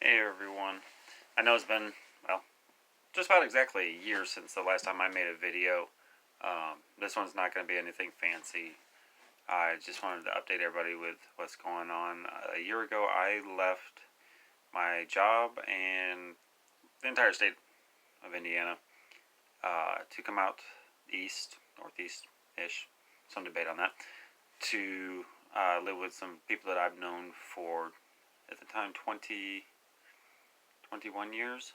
Hey everyone. I know it's been, well, just about exactly a year since the last time I made a video. This one's not going to be anything fancy. I just wanted to update everybody with what's going on. A year ago, I left my job and the entire state of Indiana to come out east, northeast-ish, some debate on that, to live with some people that I've known for, at the time, 21 years.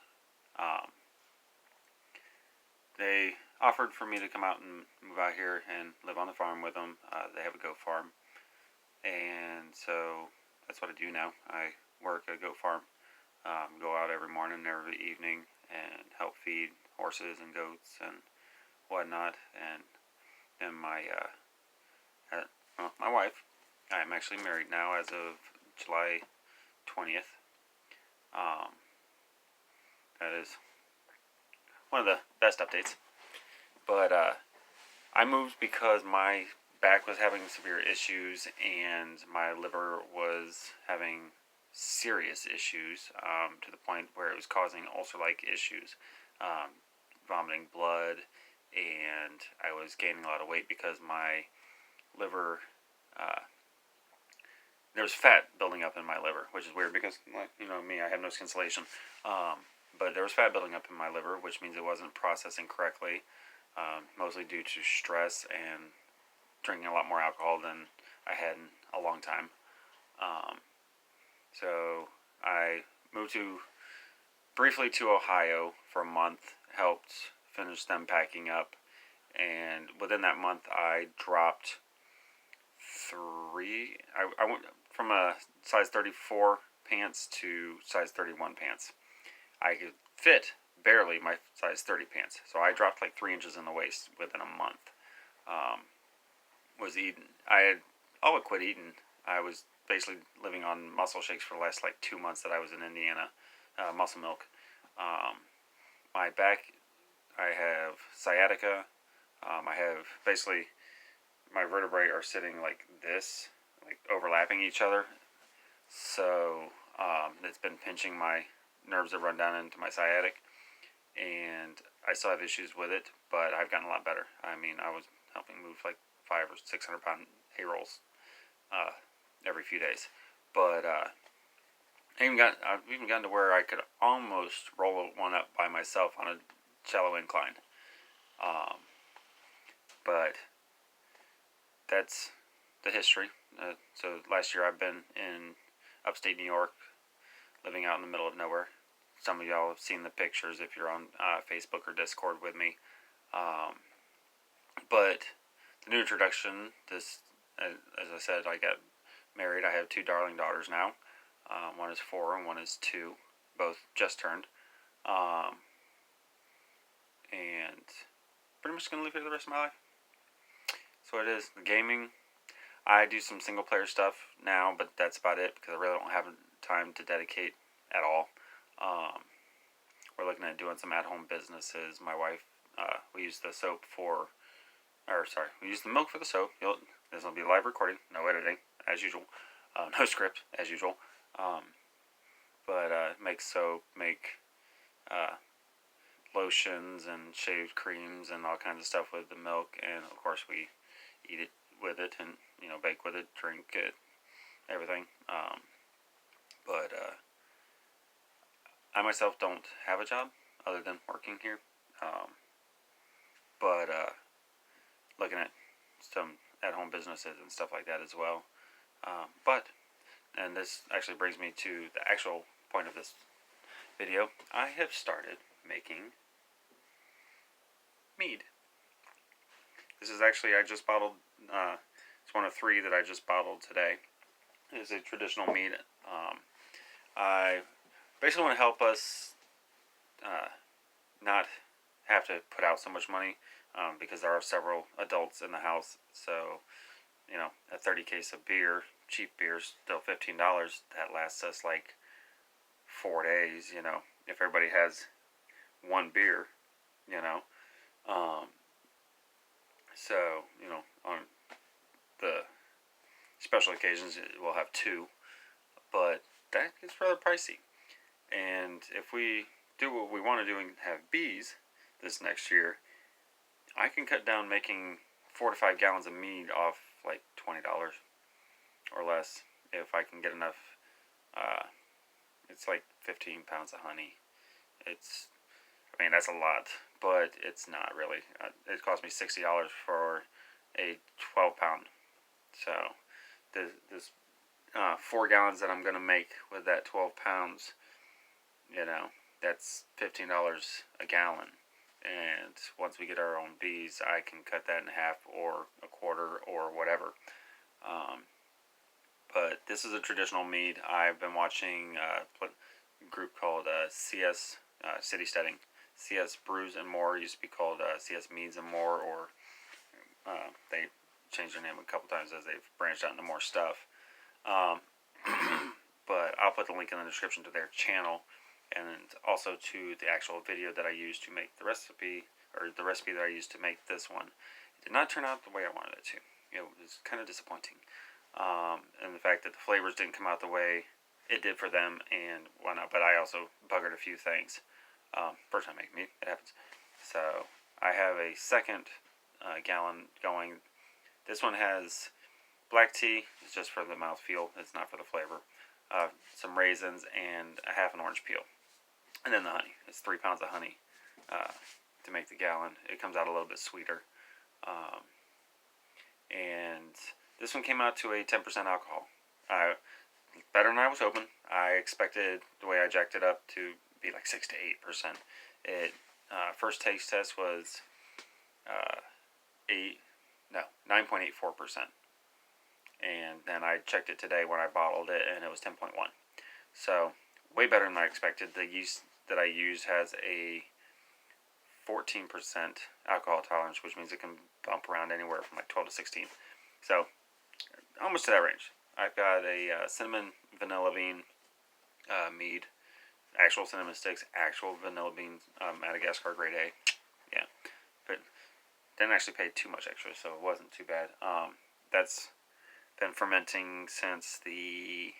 They offered for me to come out and move out here and live on the farm with them. They have a goat farm, and so that's what I do now. I work a goat farm, go out every morning and every evening and help feed horses and goats and whatnot. And my my wife, I'm actually married now as of July 20th. That is one of the best updates. But I moved because my back was having severe issues and my liver was having serious issues, to the point where it was causing ulcer-like issues, vomiting blood, and I was gaining a lot of weight because my liver, there was fat building up in my liver, which is weird because, you know me, I have no insulation. But there was fat building up in my liver, which means it wasn't processing correctly, mostly due to stress and drinking a lot more alcohol than I had in a long time. So I moved briefly to Ohio for a month, helped finish them packing up, and within that month I dropped I went from a size 34 pants to size 31 pants. I could fit barely my size 30 pants, so I dropped like 3 inches in the waist within a month. Was eating. I had all but quit eating. I was basically living on muscle shakes for the last like 2 months that I was in Indiana, muscle milk. My back, I have sciatica. I have basically my vertebrae are sitting like this, like overlapping each other. So it's been pinching my nerves that run down into my sciatic, and I still have issues with it, but I've gotten a lot better. I mean, I was helping move like 500 or 600 pound hay rolls every few days, but I've even gotten to where I could almost roll one up by myself on a shallow incline. But that's the history. So last year I've been in upstate New York, living out in the middle of nowhere. Some of y'all have seen the pictures if you're on Facebook or Discord with me. But the new introduction, as I said, I got married. I have 2 darling daughters now. One is 4 and one is 2, both just turned. And pretty much going to live here the rest of my life. So it is. The gaming, I do some single player stuff now, but that's about it because I really don't have time to dedicate at all. We're looking at doing some at-home businesses. My wife, we use the soap we use the milk for the soap. This will be live recording, no editing, as usual, no script, as usual. But make soap, make lotions and shaved creams and all kinds of stuff with the milk, and of course we eat it with it, and bake with it, drink it, everything. But I myself don't have a job other than working here, but looking at some at-home businesses and stuff like that as well. And this actually brings me to the actual point of this video. I have started making mead. This is actually, I just bottled, it's one of 3 that I just bottled today. It is a traditional mead. I basically want to help us not have to put out so much money, because there are several adults in the house. So, a 30 case of beer, cheap beer, still $15. That lasts us like 4 days, if everybody has 1 beer, So, on the special occasions we'll have 2, but that gets rather pricey. And if we do what we want to do and have bees this next year, I can cut down making 4 to 5 gallons of mead off like $20 or less if I can get enough. It's like 15 pounds of honey. I mean, that's a lot, but it's not really. It cost me $60 for a 12-pound. So this 4 gallons that I'm going to make with that 12 pounds, that's $15 a gallon. And once we get our own bees, I can cut that in half or a quarter or whatever. But this is a traditional mead. I've been watching a group called CS City Steading. CS Brews and More used to be called CS Meads and More, or they changed their name a couple times as they've branched out into more stuff. But I'll put the link in the description to their channel, and also to the actual video that I used to make the recipe, or the recipe that I used to make this one. It did not turn out the way I wanted it to. It was kind of disappointing. And the fact that the flavors didn't come out the way it did for them and whatnot, but I also buggered a few things. First time making mead, it happens. So I have a second gallon going. This one has black tea. It's just for the mouthfeel. It's not for the flavor. Some raisins and a half an orange peel. And then the honey. It's 3 pounds of honey to make the gallon. It comes out a little bit sweeter. And this one came out to a 10% alcohol. Better than I was hoping. I expected, the way I jacked it up, to be like 6 to 8%. It first taste test was 9.84%. And then I checked it today when I bottled it, and it was 10.1. So way better than I expected. The yeast that I used has a 14% alcohol tolerance, which means it can bump around anywhere from like 12 to 16. So almost to that range. I've got a cinnamon vanilla bean mead, actual cinnamon sticks, actual vanilla beans, Madagascar grade A. Yeah, but didn't actually pay too much extra, so it wasn't too bad. That's been fermenting since the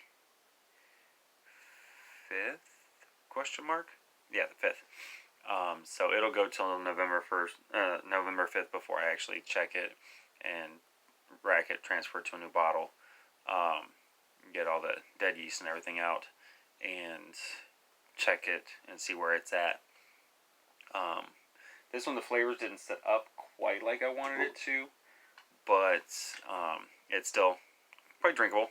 5th? Question mark? Yeah, the 5th. So it'll go till November 5th before I actually check it and rack it, transfer it to a new bottle, get all the dead yeast and everything out, and check it and see where it's at. This one, the flavors didn't set up quite like I wanted it to, but it's still quite drinkable,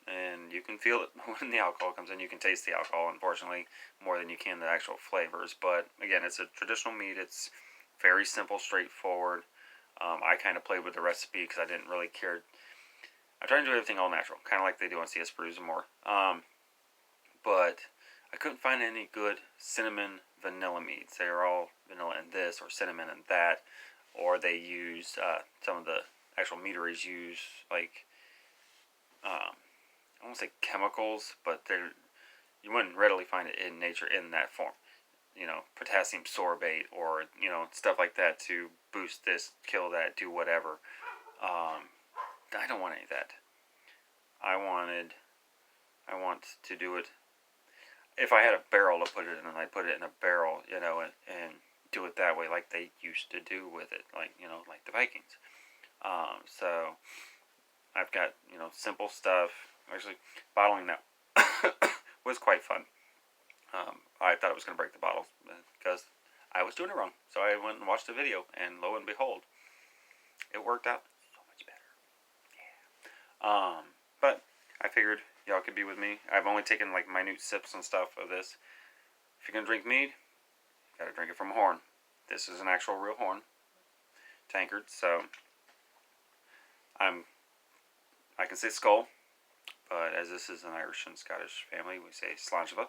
and you can feel it when the alcohol comes in. You can taste the alcohol, unfortunately, more than you can the actual flavors. But again, it's a traditional mead. It's very simple, straightforward. I kind of played with the recipe because I didn't really care. I try to do everything all natural, kind of like they do on CS Brews and More. But I couldn't find any good cinnamon vanilla meads. They are all vanilla in this, or cinnamon in that, or they use some of the actual meaderies use like I won't say chemicals, but you wouldn't readily find it in nature in that form. Potassium sorbate, or stuff like that to boost this, kill that, do whatever. I don't want any of that. I want to do it. If I had a barrel to put it in, I'd put it in a barrel, and do it that way, like they used to do with it, like the Vikings. So I've got simple stuff. Actually, bottling that was quite fun. I thought it was going to break the bottle because I was doing it wrong. So I went and watched the video, and lo and behold, it worked out so much better. Yeah. But I figured y'all could be with me. I've only taken like minute sips and stuff of this. If you're going to drink mead, you got to drink it from a horn. This is an actual real horn, tankard. So I can say skull, but as this is an Irish and Scottish family, we say sláinte.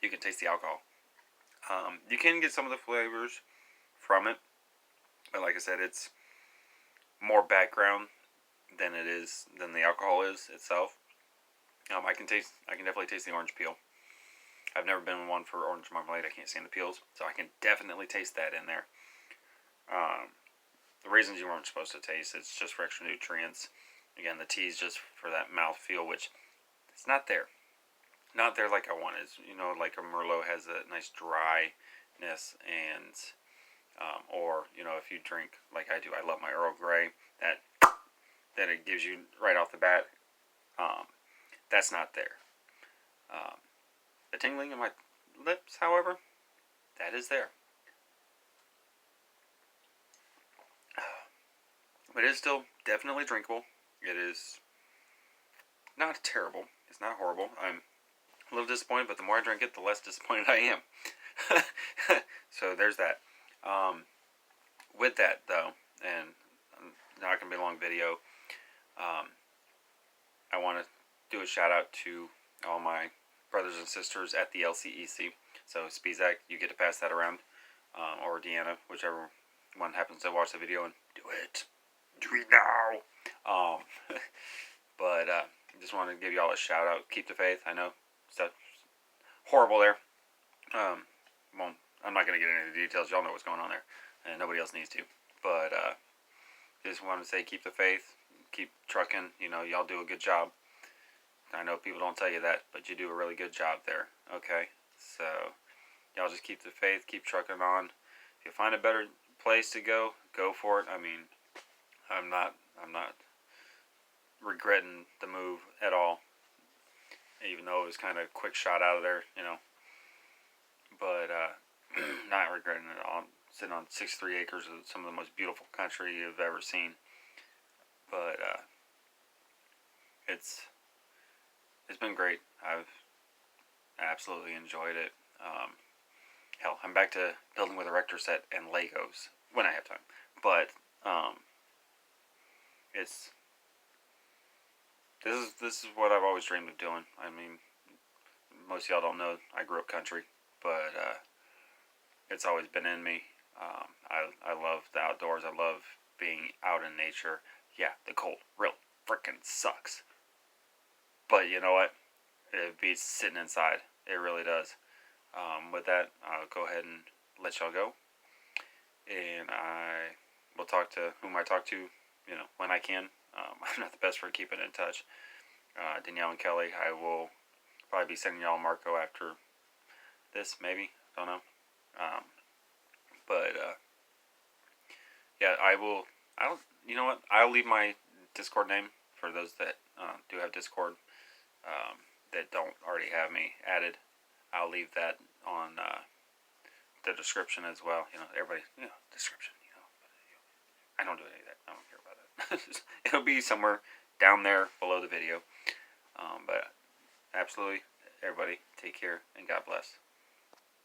You can taste the alcohol. You can get some of the flavors from it, but like I said, it's more background than the alcohol is itself. I can definitely taste the orange peel. I've never been one for orange marmalade. I can't stand the peels, so I can definitely taste that in there. The raisins you weren't supposed to taste. It's just for extra nutrients. Again, the tea is just for that mouth feel, which it's not there. Not there like I want. It's, like a Merlot has a nice dryness, and or if you drink like I do, I love my Earl Grey. That it gives you right off the bat. That's not there. The tingling in my lips, however, that is there. But it is still definitely drinkable. It is not terrible. It's not horrible. I'm a little disappointed, but the more I drink it, the less disappointed I am. So there's that. With that, though, and not going to be a long video, I want to do a shout out to all my brothers and sisters at the LCEC. So Spizak, you get to pass that around, or Deanna, whichever one happens to watch the video, and do it. Do it now. But just wanted to give y'all a shout out. Keep the faith. I know stuff horrible there. Well, I'm not going to get into the details. Y'all know what's going on there, and nobody else needs to. But just wanted to say, keep the faith. Keep trucking. Y'all do a good job. I know people don't tell you that, but you do a really good job there. Okay, so y'all just keep the faith. Keep trucking on. If you find a better place to go for it. I mean, I'm not regretting the move at all, even though it was kind of a quick shot out of there, but not regretting it at all. I'm sitting on 63 acres of some of the most beautiful country you've ever seen, but it's been great. I've absolutely enjoyed it. Hell, I'm back to building with a Erector set and Legos when I have time, but this is what I've always dreamed of doing. I mean, most of y'all don't know I grew up country, but it's always been in me. I love the outdoors. I love being out in nature. Yeah, the cold real freaking sucks, but you know what? It beats sitting inside. It really does. With that, I'll go ahead and let y'all go, and I will talk to whom I talk to, when I can. I'm not the best for keeping in touch. Danielle and Kelly, I will probably be sending y'all Marco after this, maybe. Don't know. But yeah, you know what? I'll leave my Discord name for those that do have Discord, that don't already have me added. I'll leave that on the description as well. Everybody, description. I don't do any of that. I don't care about that. It'll be somewhere down there below the video. But absolutely, everybody, take care and God bless.